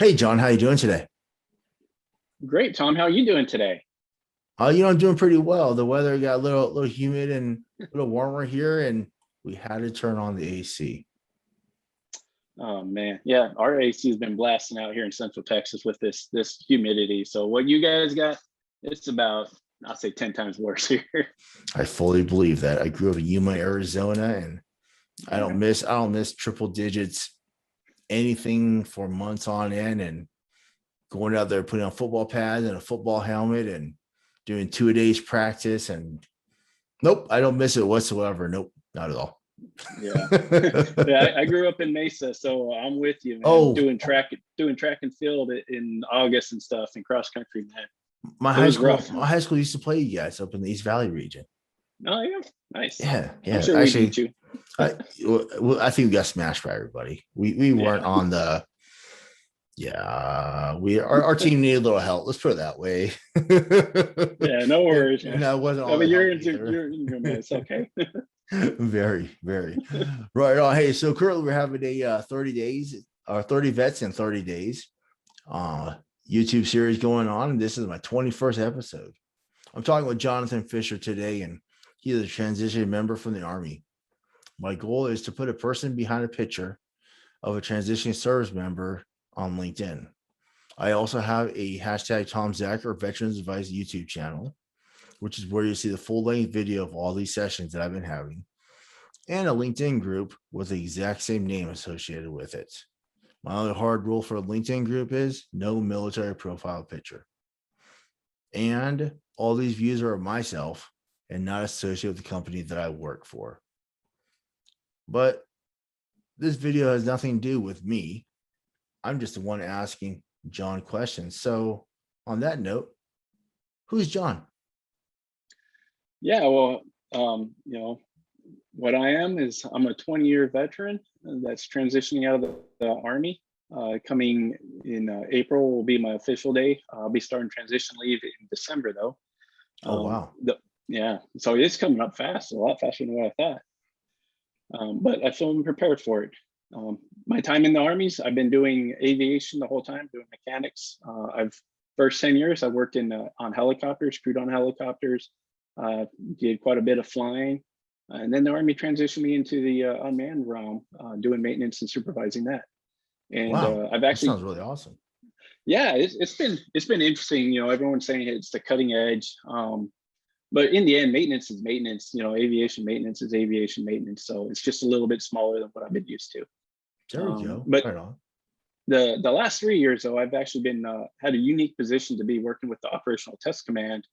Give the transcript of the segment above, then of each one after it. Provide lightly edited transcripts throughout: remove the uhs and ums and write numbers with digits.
Hey John, how you doing today? Great, Tom. How are you doing today? I'm doing pretty well. The weather got a little humid and a little warmer here, and we had to turn on the AC. Oh man, yeah, our AC has been blasting out here in Central Texas with this humidity. So what you guys got, it's about I'll say 10 times worse here. I fully believe that. I grew up in Yuma, Arizona, and I don't miss triple digits anything for months on end, and going out there putting on football pads and a football helmet and doing 2 days practice. And nope, I don't miss it whatsoever. Nope, not at all. Yeah, yeah. I grew up in Mesa, so I'm with you, man. Oh, Doing track and field in August and stuff, and cross country, man. my It high was school, rough. my high school used to play you guys up in the East Valley region. Oh yeah, nice. Yeah, I'm yeah. sure we beat Actually, you. I think we got smashed by everybody. We weren't Yeah, on the. Yeah, our team needed a little help. Let's put it that way. yeah. No worries, man. And I wasn't I all the mean, help either. you're in your man. It's okay. Very, very right on. Hey, so currently we're having a 30 days or 30 vets in 30 days YouTube series going on. And this is my 21st episode. I'm talking with Jonathan Fisher today, and he is a transition member from the Army. My goal is to put a person behind a picture of a transitioning service member on LinkedIn. I also have a hashtag tomzacher Veterans Advice YouTube channel, which is where you see the full-length video of all these sessions that I've been having, and a LinkedIn group with the exact same name associated with it. My only hard rule for a LinkedIn group is no military profile picture. And all these views are of myself and not associated with the company that I work for. But this video has nothing to do with me. I'm just the one asking John questions. So on that note, who's John? Yeah, well, what I am is I'm a 20-year veteran that's transitioning out of the Army. Coming in April will be my official day. I'll be starting transition leave in December, though. Oh, wow. Yeah, so it's coming up fast, a lot faster than what I thought. But I feel prepared for it. My time in the armies, I've been doing aviation the whole time, doing mechanics. I've first 10 years, I worked on helicopters, crewed on helicopters, did quite a bit of flying. And then the Army transitioned me into the unmanned realm, doing maintenance and supervising that. And Wow. I've That actually, sounds really awesome. yeah, it's been interesting. Everyone's saying it's the cutting edge. But in the end, maintenance is maintenance. Aviation maintenance is aviation maintenance. So it's just a little bit smaller than what I've been used to. There we go. But Right on. the last 3 years, though, I've actually been had a unique position to be working with the Operational Test Command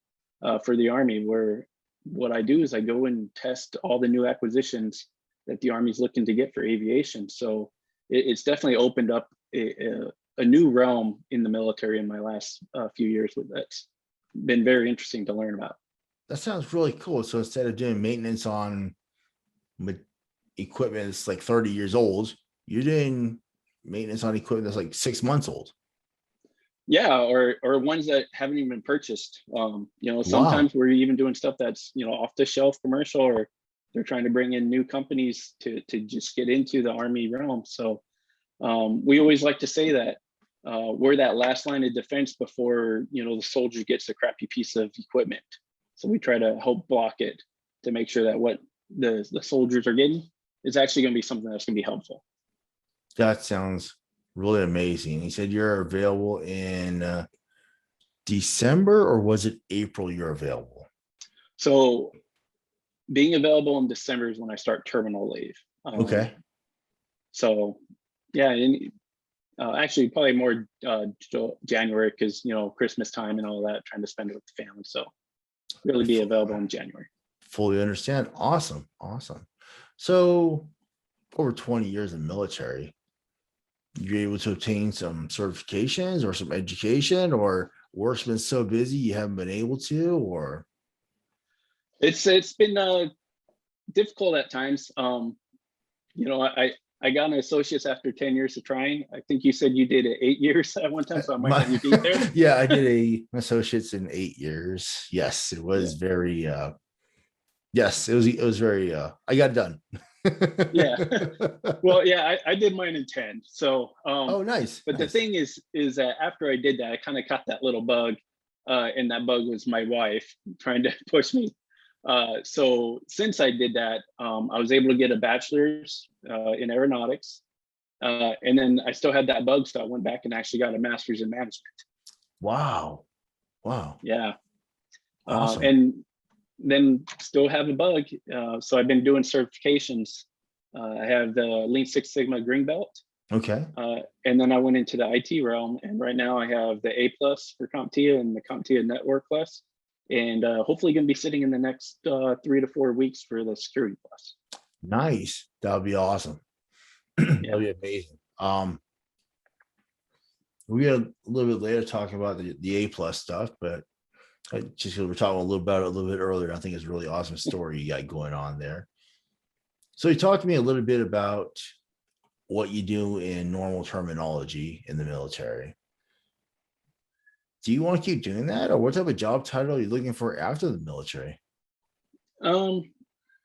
for the Army, where what I do is I go and test all the new acquisitions that the Army's looking to get for aviation. So it's definitely opened up a new realm in the military in my last few years. That's been very interesting to learn about. That sounds really cool. So instead of doing maintenance on equipment that's like 30 years old, you're doing maintenance on equipment that's like 6 months old. Yeah, or ones that haven't even been purchased. Wow. Sometimes we're even doing stuff that's off the shelf commercial, or they're trying to bring in new companies to just get into the Army realm. So we always like to say that we're that last line of defense before the soldier gets a crappy piece of equipment. So we try to help block it to make sure that what the soldiers are getting is actually going to be something that's going to be helpful. That sounds really amazing. He said you're available in December, or was it April you're available? So being available in December is when I start terminal leave. Okay. So yeah, actually probably more January, because Christmas time and all that, trying to spend it with the family. So really be available in January. Fully understand. Awesome. Awesome. So over 20 years in military, you're able to obtain some certifications or some education, or work's been so busy you haven't been able to, or It's been difficult at times. I got an associate's after 10 years of trying. I think you said you did it 8 years at one time, so I might have you beat there. yeah, I did an associate's in 8 years. Yes, it was Yeah. very yes, it was very I got it done. Yeah. Well, yeah, I did mine in 10. So, Oh, nice. but the Nice. thing is that after I did that, I kind of caught that little bug, and that bug was my wife trying to push me. So since I did that, I was able to get a bachelor's in aeronautics, and then I still had that bug, so I went back and actually got a master's in management. Wow. Wow. Yeah, Awesome. and then still have a bug. So I've been doing certifications. I have the Lean Six Sigma Green Belt. Okay. And then I went into the IT realm, and right now I have the A plus for CompTIA and the CompTIA Network plus, and hopefully going to be sitting in the next 3 to 4 weeks for the Security plus. Nice. That would be awesome. Yeah. That'd be amazing. We got a little bit later talking about the A plus stuff, but just because we're talking a little about it a little bit earlier, I think it's a really awesome story you got going on there. So you talked to me a little bit about what you do in normal terminology in the military. Do you want to keep doing that, or what type of job title are you looking for after the military? You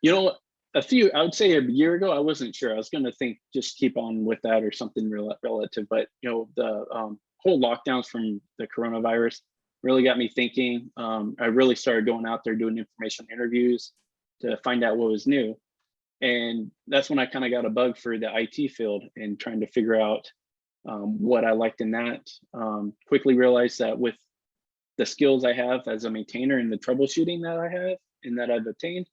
know, I would say a year ago, I wasn't sure. I was going to think just keep on with that or something relative, but you know, the whole lockdowns from the coronavirus really got me thinking. I really started going out there doing information interviews to find out what was new. And that's when I kind of got a bug for the IT field and trying to figure out what I liked in that. Quickly realized that with the skills I have as a maintainer and the troubleshooting that I have and that I've attained,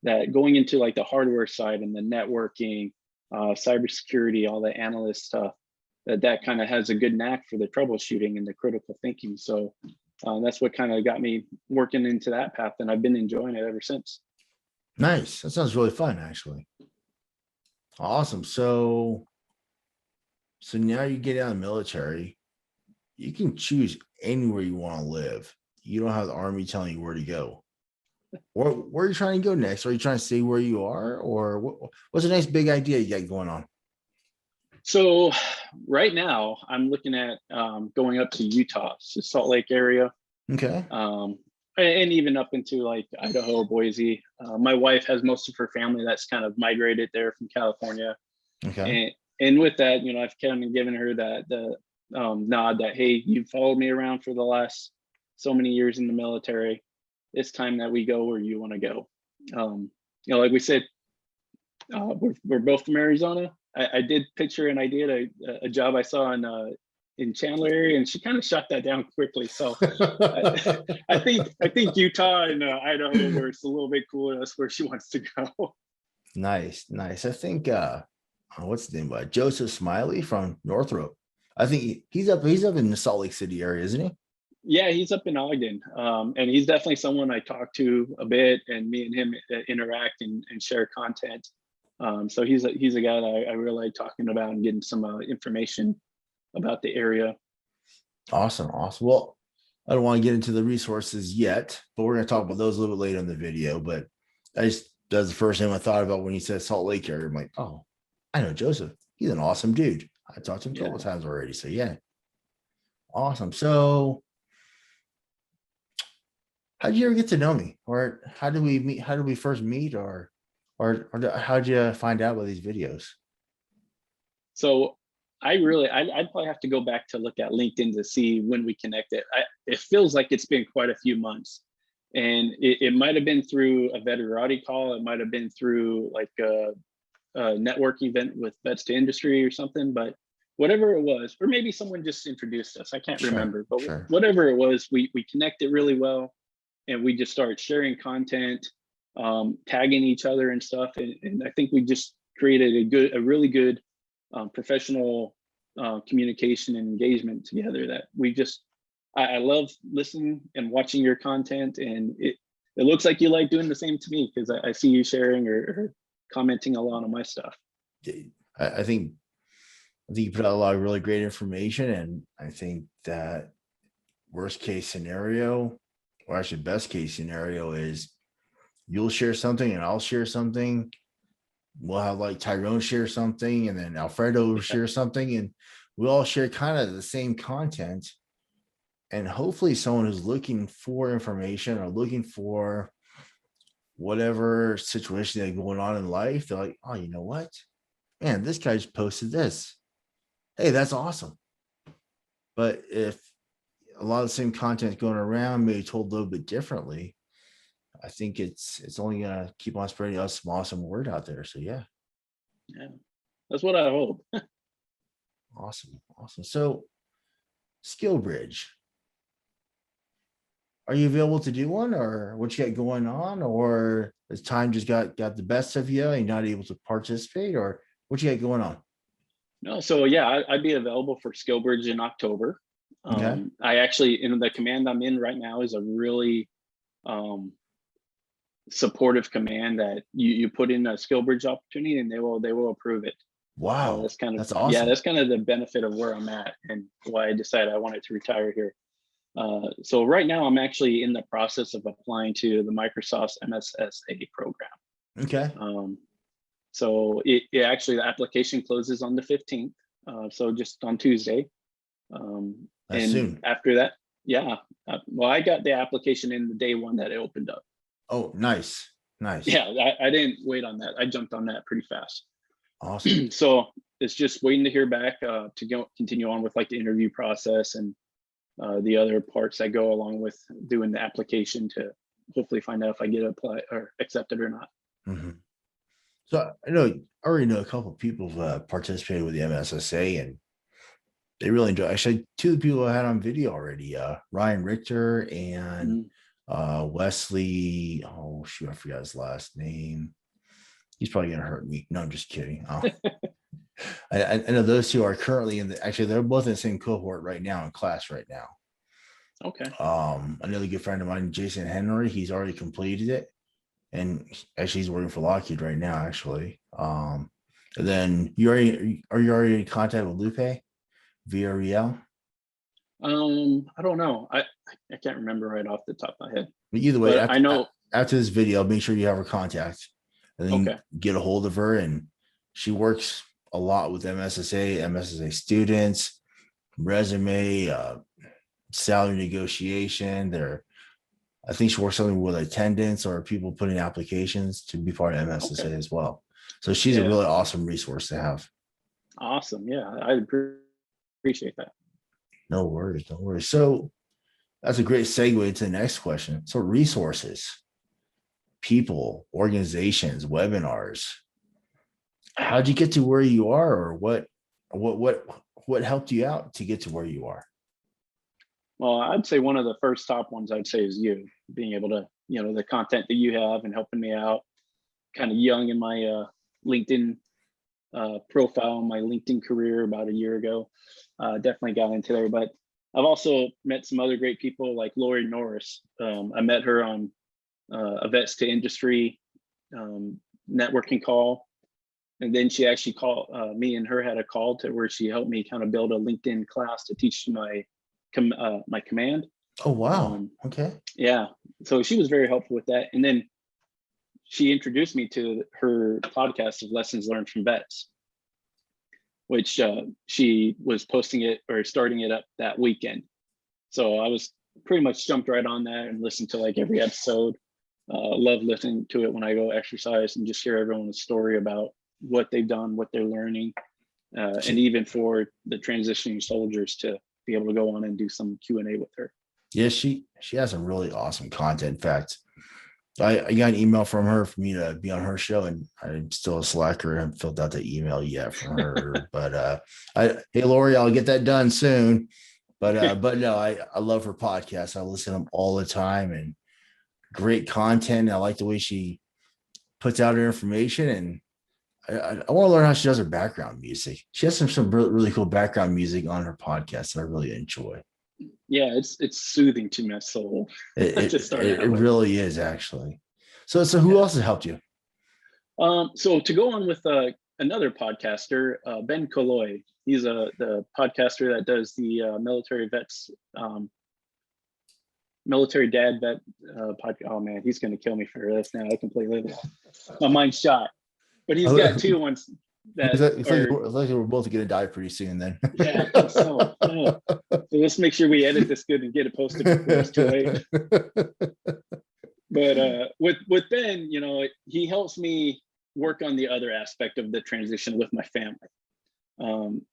that going into like the hardware side and the networking, cybersecurity, all the analyst stuff, that kind of has a good knack for the troubleshooting and the critical thinking. So that's what kind of got me working into that path, and I've been enjoying it ever since. Nice. That sounds really fun, actually. Awesome. So now you get out of the military, you can choose anywhere you want to live. You don't have the Army telling you where to go. Or where are you trying to go next? Are you trying to stay where you are, or what's the next big idea you got going on? So right now I'm looking at going up to Utah, so Salt Lake area. Okay. And even up into like Idaho, Boise. My wife has most of her family that's kind of migrated there from California. Okay. And with that, you know, I've kind of given her the nod that, hey, you've followed me around for the last so many years in the military. It's time that we go where you want to go. You know, like we said, we're both from Arizona. I did picture an idea, a job I saw in Chandler area, and she kind of shot that down quickly. So I think Utah and Idaho, where it's a little bit cooler, that's where she wants to go. Nice. I think what's the name? Joseph Smiley from Northrop. I think he's up in the Salt Lake City area, isn't he? Yeah, he's up in Ogden, and he's definitely someone I talk to a bit, and me and him interact and share content. So he's a guy that I really like talking about and getting some information about the area. Awesome. Well, I don't want to get into the resources yet, but we're going to talk about those a little bit later in the video. But that's the first thing I thought about when he said Salt Lake area. I'm like, oh, I know Joseph. He's an awesome dude. I talked to him a couple times already. So yeah, awesome. So how did you ever get to know me, or how did we meet? How did we first meet, or how did you find out about these videos? So I'd probably have to go back to look at LinkedIn to see when we connected. It feels like it's been quite a few months, and it might have been through a veterati call. It might have been through like a network event with Vets to Industry or something, but whatever it was, or maybe someone just introduced us. I can't remember, but whatever it was, we connected really well, and we just started sharing content, tagging each other and stuff. And I think we just created a really good professional communication and engagement together that we just, I love listening and watching your content, and it looks like you like doing the same to me, because I see you sharing or commenting a lot on my stuff. I think you put out a lot of really great information, and I think that worst case scenario, or actually best case scenario, is you'll share something and I'll share something. We'll have like Tyrone share something, and then Alfredo will share something, and we all share kind of the same content. And hopefully someone who's looking for information or looking for whatever situation they're going on in life, they're like, oh, you know what? Man, this guy just posted this. Hey, that's awesome. But if a lot of the same content going around, maybe told a little bit differently, I think it's only gonna keep on spreading us some awesome word out there. So yeah, that's what I hope. awesome. So Skillsbridge, are you available to do one, or what you got going on, or has time just got the best of you and you're not able to participate, or what you got going on? No, so yeah, I'd be available for Skillsbridge in October. Okay. I actually, in the command I'm in right now, is a really supportive command that you put in a Skillsbridge opportunity and they will approve it. Wow, That's awesome. that's kind of the benefit of where I'm at and why I decided I wanted to retire here. So right now I'm actually in the process of applying to the Microsoft MSSA program. Okay. So it actually, the application closes on the 15th. So just on Tuesday. That's and soon. after that, well, I got the application in the day one that it opened up. Oh, nice. Yeah, I didn't wait on that. I jumped on that pretty fast. Awesome. So it's just waiting to hear back to continue on with like the interview process and the other parts that go along with doing the application to hopefully find out if I get applied or accepted or not. Mm-hmm. So I already know a couple of people who've participated with the MSSA and they really enjoy. Actually, two of the people I had on video already, Ryan Richter and Wesley. Oh shoot, I forgot his last name. He's probably gonna hurt me. No, I'm just kidding. Oh. I know those two are currently they're both in the same cohort right now in class right now. Okay. Another good friend of mine, Jason Henry, he's already completed it. And actually he's working for Lockheed right now, actually. And then are you already in contact with Lupe? Virella? I don't know. I can't remember right off the top of my head. But either way, I know after this video, make sure you have her contact and then get a hold of her. And she works a lot with MSSA students, resume, salary negotiation. I think she works something with attendance or people putting applications to be part of MSSA as well. So she's a really awesome resource to have. Awesome. Yeah, I appreciate that. No worries. So that's a great segue to the next question. So resources, people, organizations, webinars. How'd you get to where you are, or what helped you out to get to where you are? Well, I'd say one of the first top ones I'd say is you being able to, the content that you have and helping me out kind of young in my LinkedIn profile, my LinkedIn career about a year ago. Definitely got into there, but I've also met some other great people like Lori Norris. I met her on a vets to industry networking call. And then she actually called me and her had a call to where she helped me kind of build a LinkedIn class to teach my command. Oh, wow. Okay. Yeah. So she was very helpful with that. And then she introduced me to her podcast of lessons learned from vets, which she was posting it or starting it up that weekend. So I was pretty much jumped right on that and listened to like every episode. Love listening to it when I go exercise and just hear everyone's story about what they've done, what they're learning, and even for the transitioning soldiers to be able to go on and do some Q&A with her. Yeah, she has some really awesome content. In fact, I got an email from her for me to be on her show, and I'm still a slacker. I haven't filled out the email yet from her. But hey, Lori, I'll get that done soon. But no, I love her podcast. I listen to them all the time, and great content. I like the way she puts out her information, and I want to learn how she does her background music. She has some really cool background music on her podcast that I really enjoy. Yeah, it's soothing to my soul. It really is, actually. So who else has helped you? So to go on with another podcaster, Ben Killoy. He's the podcaster that does the military vets, military dad vet podcast. Oh man, he's gonna kill me for this now. I completely my mind's shot. But he's got two ones that it's like we're both gonna die pretty soon then. Yeah, I think so. Yeah. So let's make sure we edit this good and get it posted before it's too late. But with Ben, you know, he helps me work on the other aspect of the transition with my family.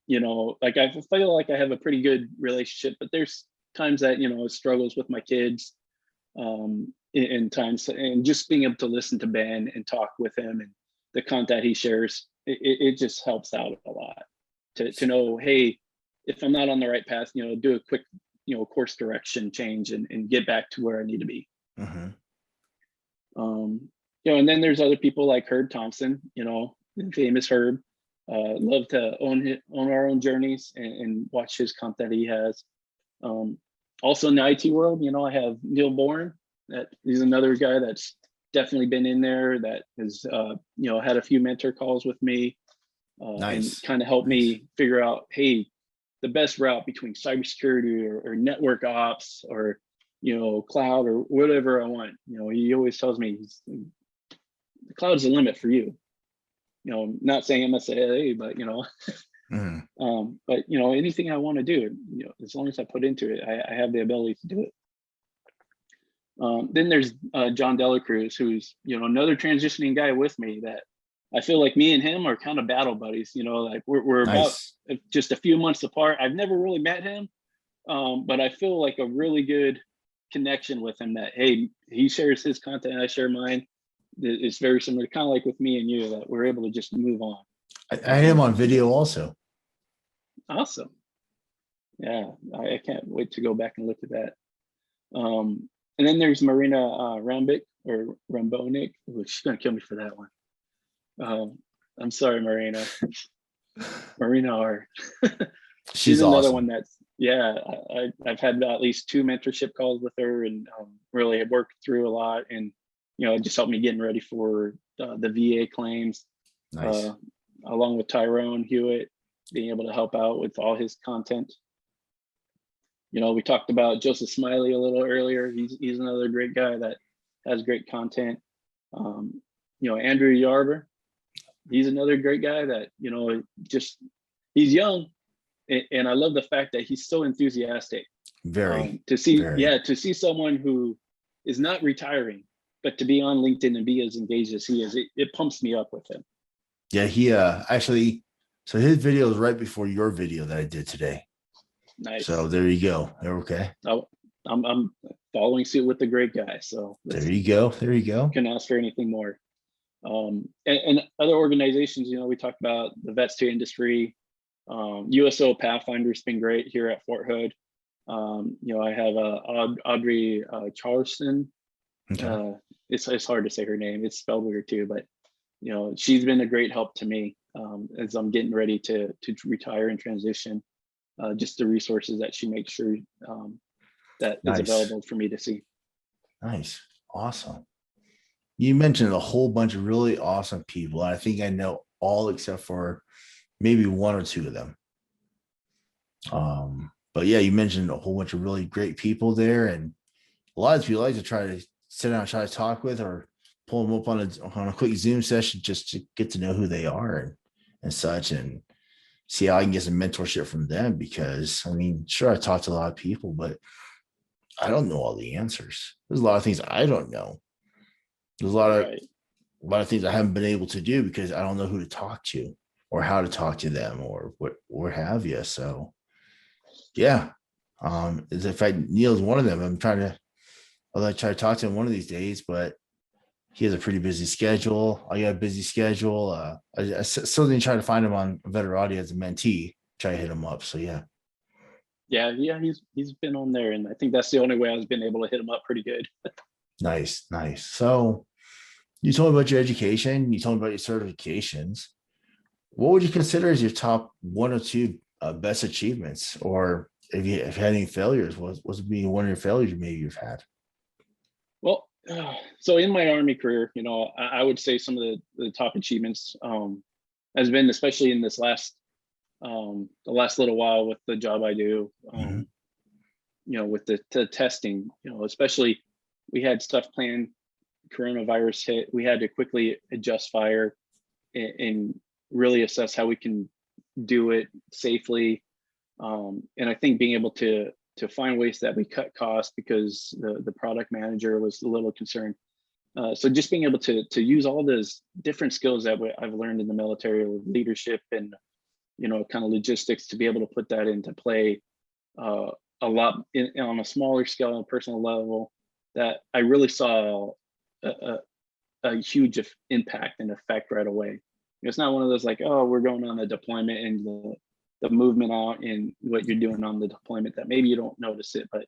You know, like I feel like I have a pretty good relationship, but there's times that, you know, struggles with my kids, in times, and just being able to listen to Ben and talk with him and the content he shares, it just helps out a lot to know, hey, if I'm not on the right path, you know, do a quick, you know, course direction change and get back to where I need to be. Mm-hmm. You know, and then there's other people like Thompson, you know, famous Herb. Love to own our own journeys and watch his content he has. Also in the IT world, you know, I have Neil Borne. That he's another guy that's definitely been in there, that has you know, had a few mentor calls with me, and kind of helped me figure out, hey, the best route between cybersecurity or network ops or, you know, cloud or whatever I want. You know, he always tells me the cloud's the limit for you. You know, not saying MSCS, but you know, but you know, anything I want to do, you know, as long as I put into it, I have the ability to do it. Then there's John Delacruz, who's, you know, another transitioning guy with me that I feel like me and him are kind of battle buddies. You know, like we're about just a few months apart. I've never really met him, but I feel like a really good connection with him, that, hey, he shares his content, I share mine. It's very similar, kind of like with me and you, that we're able to just move on. I had him on video also. Awesome. Yeah, I can't wait to go back and look at that. And then there's Marina Rambik or Rambonik. Ooh, she's gonna kill me for that one. I'm sorry, Marina. Marina R. She's another awesome. one that's, yeah, I've had at least 2 mentorship calls with her, and really have worked through a lot, and you know, it just helped me getting ready for the VA claims. Nice. Along with Tyrone, Hewitt, being able to help out with all his content. You know, we talked about Joseph Smiley a little earlier. He's another great guy that has great content. You know, Andrew Yarbrough, he's another great guy that, you know, just, he's young, and I love the fact that he's so enthusiastic. To see someone who is not retiring, but to be on LinkedIn and be as engaged as he is, it pumps me up with him. Yeah, he actually, so his video is right before your video that I did today. Nice. So there you go. Okay. Oh, I'm following suit with the great guy. So there you go. There you go. Couldn't ask for anything more. And other organizations, you know, we talked about the Vets to Industry. USO Pathfinder has been great here at Fort Hood. You know, I have Audrey Charleston. Okay. It's hard to say her name. It's spelled weird too, but you know, she's been a great help to me as I'm getting ready to retire and transition. Just the resources that she makes sure that is available for me to see. Nice. Awesome. You mentioned a whole bunch of really awesome people. I think I know all except for maybe 1 or 2 of them. But yeah, you mentioned a whole bunch of really great people there, and a lot of people like to try to sit down and try to talk with, or pull them up on a quick Zoom session just to get to know who they are and such, and see how I can get some mentorship from them. Because I mean, sure, I talk to a lot of people, but I don't know all the answers. There's a lot of things I don't know. There's a lot of things I haven't been able to do because I don't know who to talk to or how to talk to them or what have you. So yeah. In fact, Neil's one of them. I'll try to talk to him one of these days, but he has a pretty busy schedule. I got a busy schedule. I still didn't try to find him on Veterati as a mentee, try to hit him up. So yeah. Yeah, he's been on there, and I think that's the only way I've been able to hit him up pretty good. Nice. So you told me about your education, you told me about your certifications. What would you consider as your top 1 or 2 best achievements? Or if you had any failures, what's being one of your failures maybe you've had? Well, so in my Army career, you know, I would say some of the top achievements has been, especially in this the last little while with the job I do, you know, with the testing, you know, especially we had stuff planned, coronavirus hit, we had to quickly adjust fire and really assess how we can do it safely. And I think being able to find ways that we cut costs, because the product manager was a little concerned. So just being able to use all those different skills that I've learned in the military with leadership and, kind of logistics, to be able to put that into play a lot on a smaller scale, on a personal level, that I really saw a huge impact and effect right away. It's not one of those like, oh, we're going on a deployment and the movement out and what you're doing on the deployment that maybe you don't notice it, but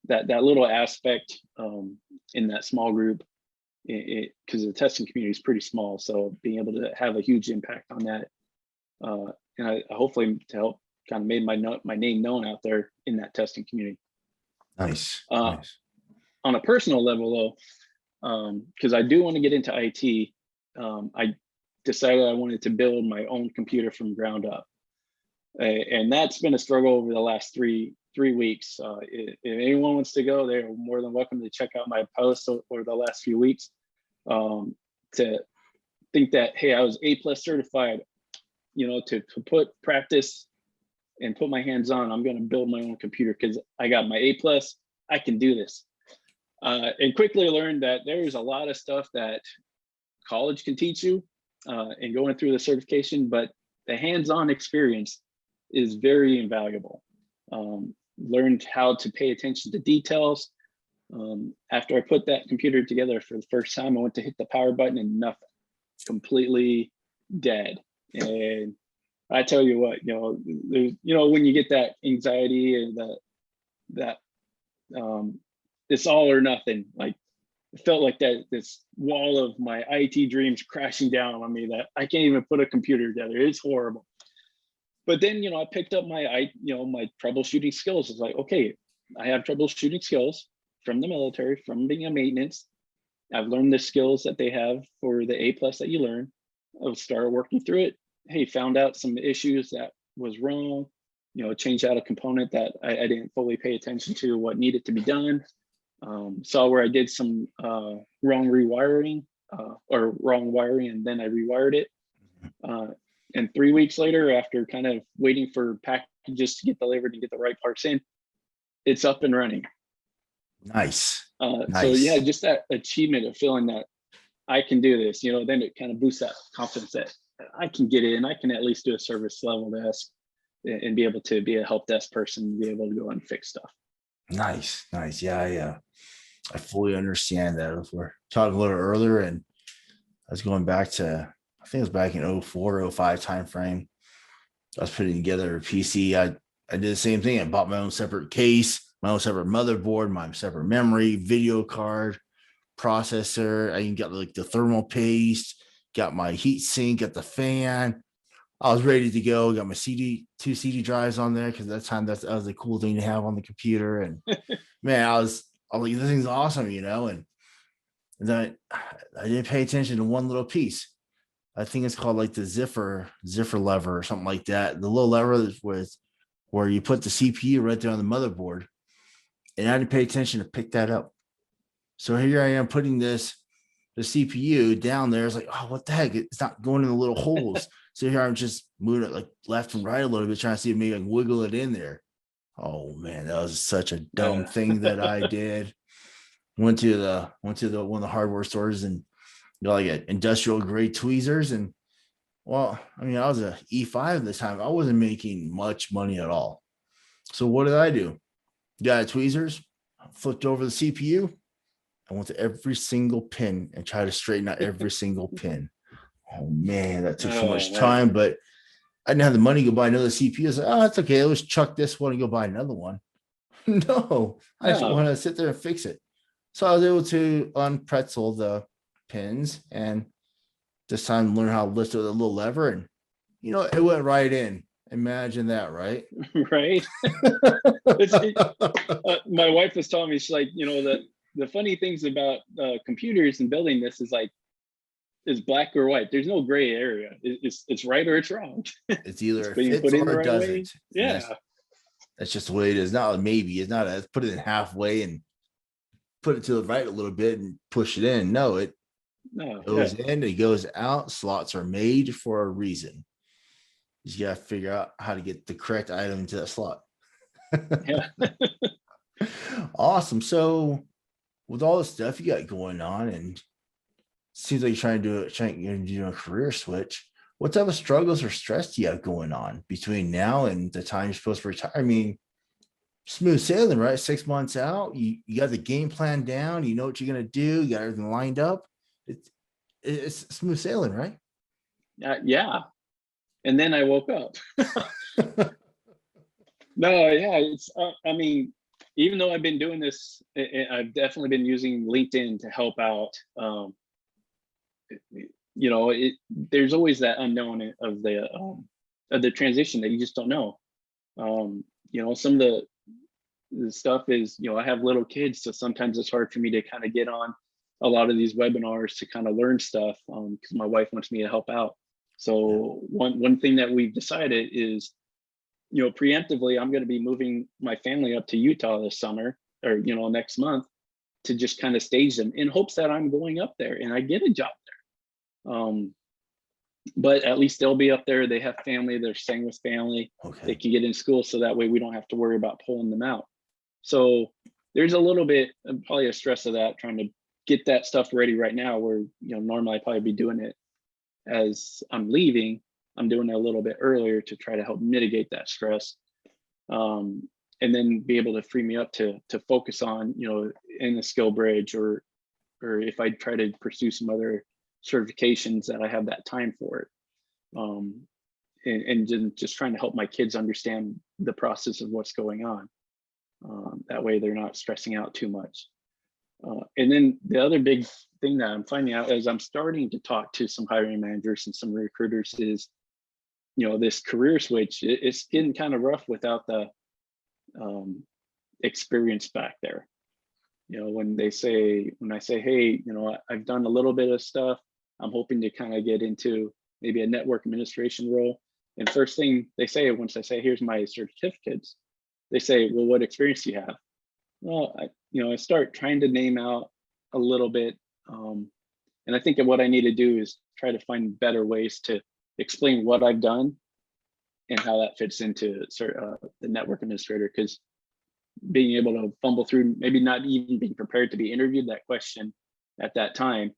that little aspect in that small group, because the testing community is pretty small, so being able to have a huge impact on that, and I hopefully to help kind of made my name known out there in that testing community. Nice. Nice. On a personal level, though, because I do want to get into IT, I decided I wanted to build my own computer from ground up, and that's been a struggle over the last three weeks. If anyone wants to go, they're more than welcome to check out my posts over the last few weeks. To think that, hey, I was A+ certified, to put practice and put my hands on, I'm going to build my own computer because I got my A+, I can do this. And quickly learned that there's a lot of stuff that college can teach you and going through the certification, but the hands-on experience is very invaluable. Learned how to pay attention to details. After I put that computer together for the first time, I went to hit the power button and nothing, completely dead. And I tell you what, when you get that anxiety and that it's all or nothing, like it felt like this wall of my IT dreams crashing down on me that I can't even put a computer together. It's horrible. But then, I picked up my troubleshooting skills. It's like, okay, I have troubleshooting skills from the military, from being a maintenance. I've learned the skills that they have for the A+ that you learn. I started working through it. Hey, found out some issues that was wrong, changed out a component that I didn't fully pay attention to what needed to be done. Saw where I did some wrong rewiring or wrong wiring, and then I rewired it. And 3 weeks later, after kind of waiting for packages to get delivered and get the right parts in, it's up and running. Nice. So yeah, just that achievement of feeling that I can do this, then it kind of boosts that confidence that I can get in, I can at least do a service level desk and be able to be a help desk person, be able to go and fix stuff. Nice. Yeah, I fully understand that. If we're talking a little earlier, and I was going back to, I think it was back in 04, 05 timeframe. I was putting together a PC. I did the same thing. I bought my own separate case, my own separate motherboard, my separate memory, video card, processor. I even got like the thermal paste, got my heat sink, got the fan. I was ready to go. Got my two CD drives on there because at that time that was a cool thing to have on the computer. And man, I was like, this thing's awesome, and then I didn't pay attention to one little piece. I think it's called like the ziffer lever or something like that. The little lever was where you put the CPU right there on the motherboard, and I didn't pay attention to pick that up. So here I am putting the CPU down there. It's like, oh, what the heck? It's not going in the little holes. So here I'm just moving it like left and right a little bit, trying to see if maybe I can wiggle it in there. Oh man, that was such a dumb thing that I did. Went to one of the hardware stores and got like industrial grade tweezers. And well, I mean, I was a E5 at the time. I wasn't making much money at all. So what did I do? Got tweezers, flipped over the CPU. I went to every single pin and tried to straighten out every single pin. Oh man, that took so much time, but I didn't have the money to go buy another CPU. I was like, oh, that's okay. Let's chuck this one and go buy another one. No, I just want to sit there and fix it. So I was able to unpretzel the pins and this time learn how to lift with a little lever, and it went right in. Imagine that, right? Right. My wife was telling me, she's like, the funny things about computers and building this is like, it's black or white. There's no gray area. It's right or it's wrong. It's either it fits or it doesn't. Yeah. That's just the way it is. Not maybe. It's not let's put it in halfway and put it to the right a little bit and push it in. No, it goes in, it goes out. Slots are made for a reason. You just got to figure out how to get the correct item into that slot. Yeah. Awesome. So with all the stuff you got going on, and seems like you're doing a career switch. What type of struggles or stress do you have going on between now and the time you're supposed to retire? I mean, smooth sailing, right? 6 months out, you got the game plan down. You know what you're gonna do. You got everything lined up. It's smooth sailing, right? Yeah. And then I woke up. No, yeah, it's, I mean, even though I've been doing this, I've definitely been using LinkedIn to help out. You know, there's always that unknown of the transition that you just don't know. You know, some of the stuff is, you know, I have little kids, so sometimes it's hard for me to kind of get on a lot of these webinars to kind of learn stuff, because my wife wants me to help out. So one thing that we've decided is, you know, preemptively, I'm going to be moving my family up to Utah this summer, or, you know, next month, to just kind of stage them in hopes that I'm going up there and I get a job there. But at least they'll be up there. They have family. They're staying with family. Okay. They can get in school, so that way we don't have to worry about pulling them out. So there's a little bit, probably a stress of that, trying to get that stuff ready right now, where, you know, normally I'd probably be doing it as I'm leaving. I'm doing it a little bit earlier to try to help mitigate that stress, and then be able to free me up to focus on, you know, in the Skillsbridge, or if I try to pursue some other certifications, that I have that time for it. And just trying to help my kids understand the process of what's going on. That way they're not stressing out too much. And then the other big thing that I'm finding out as I'm starting to talk to some hiring managers and some recruiters is, you know, this career switch, it's getting kind of rough without the experience back there. You know, when I say, hey, you know, I've done a little bit of stuff, I'm hoping to kind of get into maybe a network administration role. And first thing they say, once I say, here's my certificates, they say, well, what experience do you have? Well, I start trying to name out a little bit. And I think that what I need to do is try to find better ways to explain what I've done and how that fits into the network administrator, because being able to fumble through, maybe not even being prepared to be interviewed, that question at that time,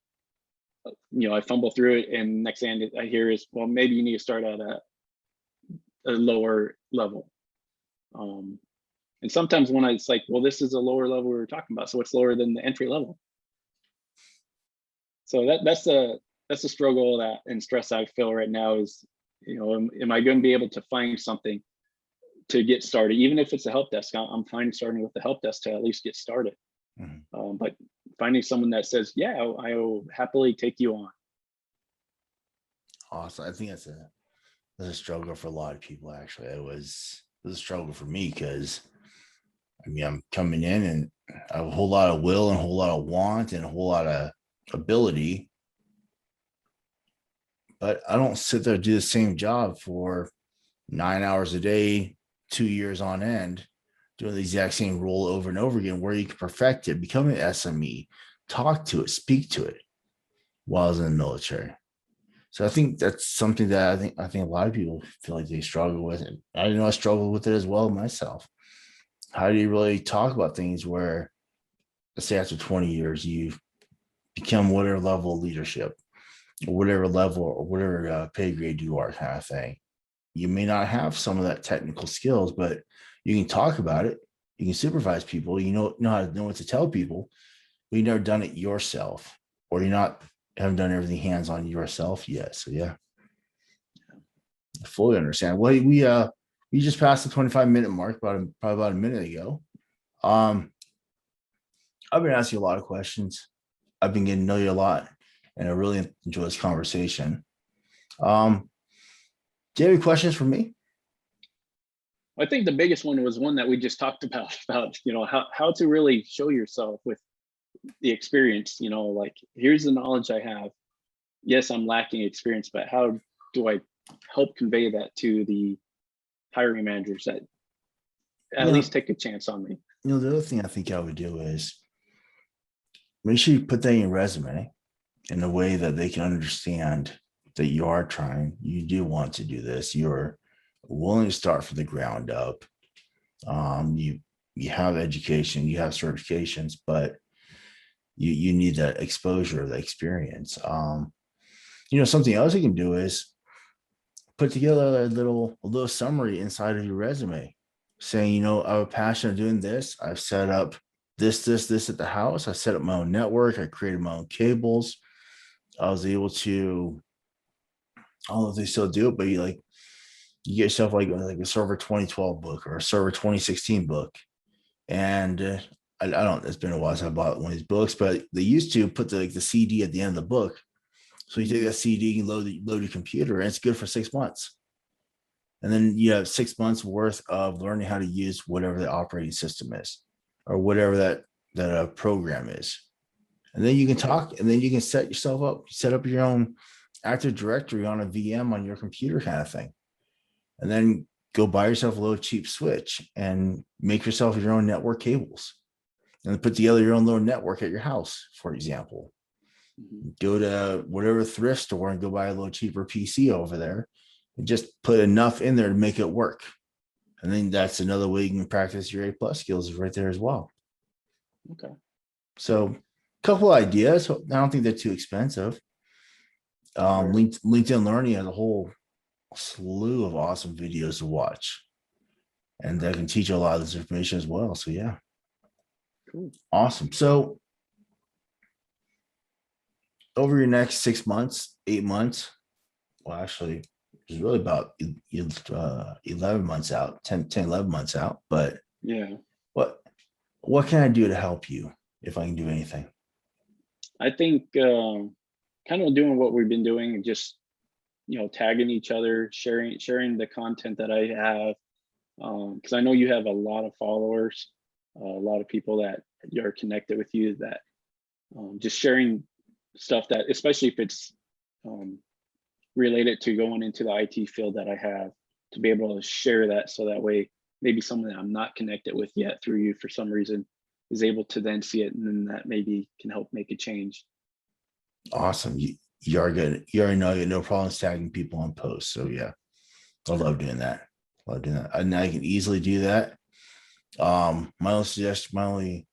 you know, I fumble through it, and next thing I hear is, well, maybe you need to start at a lower level. And sometimes when it's like, well, this is a lower level we were talking about, so it's lower than the entry level. So that's a struggle that and stress I feel right now is, you know, am I going to be able to find something to get started? Even if it's a help desk, I'm fine starting with the help desk to at least get started. Mm-hmm. But finding someone that says, yeah, I will happily take you on. Awesome. I think that's a struggle for a lot of people. Actually, it was a struggle for me, because I mean, I'm coming in and I have a whole lot of will and a whole lot of want and a whole lot of ability, but I don't sit there and do the same job for 9 hours a day, 2 years on end, doing the exact same role over and over again, where you can perfect it, become an SME, talk to it, speak to it while I was in the military. So I think that's something that I think a lot of people feel like they struggle with. And I know I struggled with it as well myself. How do you really talk about things where, let's say after 20 years, you've become whatever level of leadership, or whatever level or whatever pay grade you are, kind of thing. You may not have some of that technical skills, but you can talk about it. You can supervise people. You know how to know what to tell people, but you've never done it yourself, or haven't done everything hands on yourself yet. So yeah, I fully understand. Well, we just passed the 25-minute mark probably about a minute ago. I've been asking you a lot of questions. I've been getting to know you a lot, and I really enjoy this conversation. Do you have any questions for me? I think the biggest one was one that we just talked about, you know, how to really show yourself with the experience, you know, like, here's the knowledge I have. Yes, I'm lacking experience, but how do I help convey that to the hiring managers that at least take a chance on me? You know, the other thing I think I would do is make sure you put that in your resume in a way that they can understand that you are trying, you do want to do this, you're willing to start from the ground up. You have education, you have certifications, but you need that exposure, the experience. Something else you can do is put together a little summary inside of your resume saying, I have a passion of doing this. I've set up this at the house. I set up my own network. I created my own cables. I was able to, I don't know if they still do it, but you get yourself like a server 2012 book or a server 2016 book. And I don't, it's been a while since I bought one of these books, but they used to put the CD at the end of the book. So you take that CD and load your computer, and it's good for 6 months. And then you have 6 months worth of learning how to use whatever the operating system is, or whatever that program is. And then you can talk, and then you can set up your own Active Directory on a VM on your computer kind of thing. And then go buy yourself a little cheap switch and make yourself your own network cables and put together your own little network at your house, for example. Go to whatever thrift store and go buy a little cheaper PC over there and just put enough in there to make it work. And then that's another way you can practice your A+ skills right there as well. Okay. So a couple ideas. I don't think they're too expensive. Sure. LinkedIn Learning has a whole slew of awesome videos to watch. And that can teach you a lot of this information as well. So yeah. Cool. Awesome. So over your next 6 months, 8 months, well, actually, it's really about 11 months out, 10, 11 months out. But yeah, what can I do to help you if I can do anything? I think kind of doing what we've been doing, just tagging each other, sharing the content that I have, because I know you have a lot of followers, a lot of people that are connected with you, that just sharing stuff that, especially if it's related to going into the IT field that I have, to be able to share that, so that way maybe someone that I'm not connected with yet through you for some reason is able to then see it, and then that maybe can help make a change. Awesome. You are good. You already know you have no problems tagging people on posts. So yeah, I love doing that. And I can easily do that. My only suggestion, my only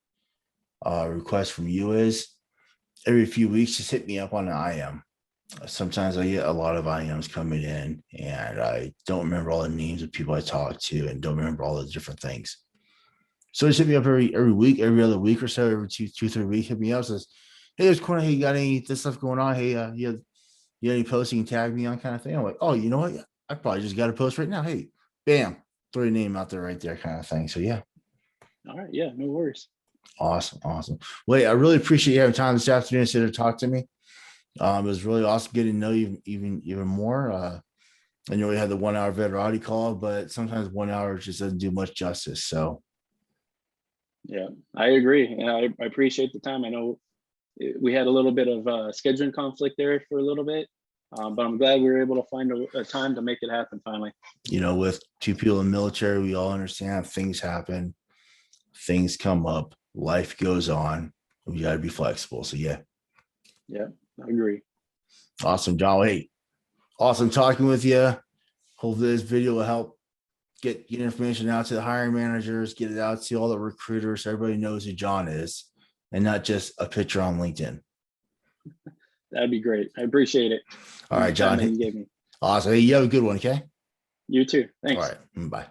request from you is every few weeks, just hit me up on an IM. Sometimes I get a lot of IMs coming in and I don't remember all the names of people I talk to and don't remember all the different things. So just hit me up every week, every other week or so, every 2-3 weeks, hit me up, says, hey, there's Corner, hey, you got any this stuff going on? Hey, you have any posts you can tag me on, kind of thing? I'm like, oh, you know what? I probably just got a post right now. Hey, bam, throw your name out there right there, kind of thing. So yeah. All right. Yeah, no worries. Awesome. Wait, I really appreciate you having time this afternoon to talk to me. It was really awesome getting to know you even more. I know we had the 1 hour veterati call, but sometimes 1 hour just doesn't do much justice. So yeah, I agree. And I appreciate the time. I know we had a little bit of scheduling conflict there for a little bit, but I'm glad we were able to find a time to make it happen finally. With two people in the military, we all understand things happen, things come up, life goes on. We got to be flexible. So yeah. I agree. Awesome, John. Hey, awesome talking with you. Hopefully this video will help get information out to the hiring managers, get it out to all the recruiters, so everybody knows who John is, and not just a picture on LinkedIn. That'd be great. I appreciate it. All right, John. You gave me. Awesome. Hey, you have a good one, okay? You too. Thanks. All right. Bye.